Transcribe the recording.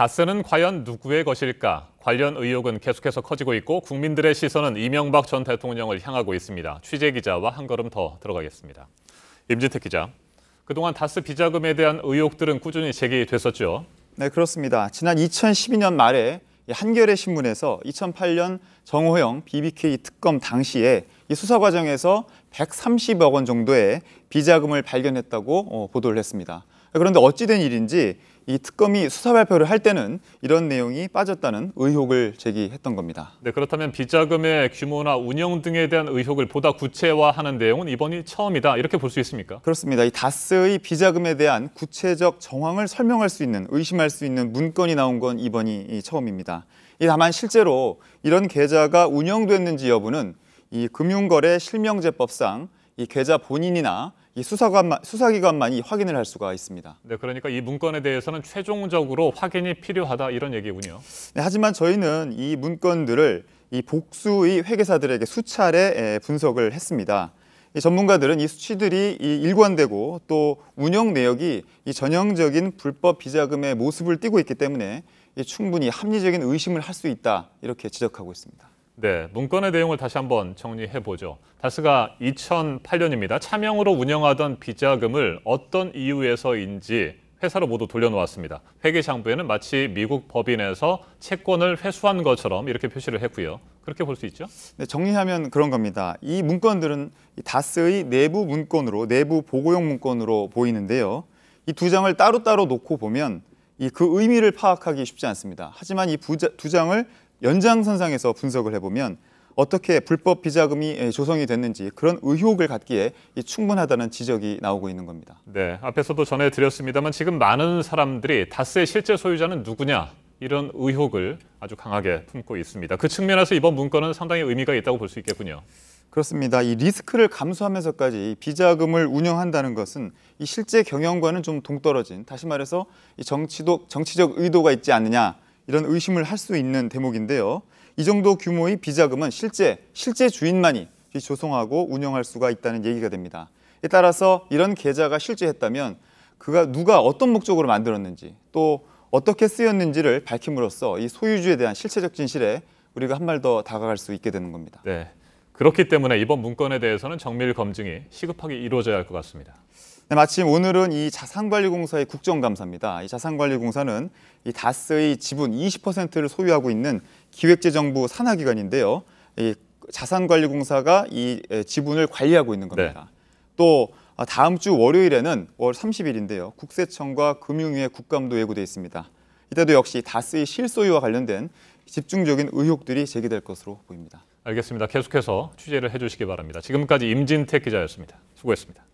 다스는 과연 누구의 것일까? 관련 의혹은 계속해서 커지고 있고 국민들의 시선은 이명박 전 대통령을 향하고 있습니다. 취재 기자와 한 걸음 더 들어가겠습니다. 임진택 기자, 그동안 다스 비자금에 대한 의혹들은 꾸준히 제기됐었죠? 네, 그렇습니다. 지난 2012년 말에 한겨레 신문에서 2008년 정호영 BBK 특검 당시에 이 수사 과정에서 130억 원 정도의 비자금을 발견했다고 보도를 했습니다. 그런데 어찌된 일인지 이 특검이 수사 발표를 할 때는 이런 내용이 빠졌다는 의혹을 제기했던 겁니다. 네, 그렇다면 비자금의 규모나 운영 등에 대한 의혹을 보다 구체화하는 내용은 이번이 처음이다, 이렇게 볼 수 있습니까? 그렇습니다. 이 다스의 비자금에 대한 구체적 정황을 설명할 수 있는, 의심할 수 있는 문건이 나온 건 이번이 처음입니다. 다만 실제로 이런 계좌가 운영됐는지 여부는 이 금융거래 실명제법상 이 계좌 본인이나 이 수사기관만이 확인을 할 수가 있습니다. 네, 그러니까 이 문건에 대해서는 최종적으로 확인이 필요하다, 이런 얘기군요. 네, 하지만 저희는 이 문건들을 이 복수의 회계사들에게 수차례 분석을 했습니다. 이 전문가들은 이 수치들이 일관되고 또 운영 내역이 이 전형적인 불법 비자금의 모습을 띠고 있기 때문에 충분히 합리적인 의심을 할 수 있다, 이렇게 지적하고 있습니다. 네, 문건의 내용을 다시 한번 정리해보죠. 다스가 2008년입니다. 차명으로 운영하던 비자금을 어떤 이유에서인지 회사로 모두 돌려놓았습니다. 회계장부에는 마치 미국 법인에서 채권을 회수한 것처럼 이렇게 표시를 했고요. 그렇게 볼 수 있죠? 네, 정리하면 그런 겁니다. 이 문건들은 다스의 내부 문건으로, 내부 보고용 문건으로 보이는데요. 이 두 장을 따로따로 놓고 보면 그 의미를 파악하기 쉽지 않습니다. 하지만 이 두 장을 연장선상에서 분석을 해보면 어떻게 불법 비자금이 조성이 됐는지 그런 의혹을 갖기에 충분하다는 지적이 나오고 있는 겁니다. 네, 앞에서도 전해드렸습니다만 지금 많은 사람들이 다스의 실제 소유자는 누구냐, 이런 의혹을 아주 강하게 품고 있습니다. 그 측면에서 이번 문건은 상당히 의미가 있다고 볼 수 있겠군요. 그렇습니다. 이 리스크를 감수하면서까지 비자금을 운영한다는 것은 이 실제 경영과는 좀 동떨어진, 다시 말해서 이 정치적 의도가 있지 않느냐, 이런 의심을 할 수 있는 대목인데요. 이 정도 규모의 비자금은 실제 주인만이 조성하고 운영할 수가 있다는 얘기가 됩니다. 따라서 이런 계좌가 실제했다면 누가 어떤 목적으로 만들었는지 또 어떻게 쓰였는지를 밝힘으로써 이 소유주에 대한 실체적 진실에 우리가 한 발 더 다가갈 수 있게 되는 겁니다. 네, 그렇기 때문에 이번 문건에 대해서는 정밀 검증이 시급하게 이루어져야 할 것 같습니다. 네, 마침 오늘은 이 자산관리공사의 국정감사입니다. 이 자산관리공사는 이 다스의 지분 20%를 소유하고 있는 기획재정부 산하기관인데요. 이 자산관리공사가 이 지분을 관리하고 있는 겁니다. 네. 또 다음 주 월요일에는 5월 30일인데요. 국세청과 금융위의 국감도 예고돼 있습니다. 이때도 역시 다스의 실소유와 관련된 집중적인 의혹들이 제기될 것으로 보입니다. 알겠습니다. 계속해서 취재를 해주시기 바랍니다. 지금까지 임진택 기자였습니다. 수고했습니다.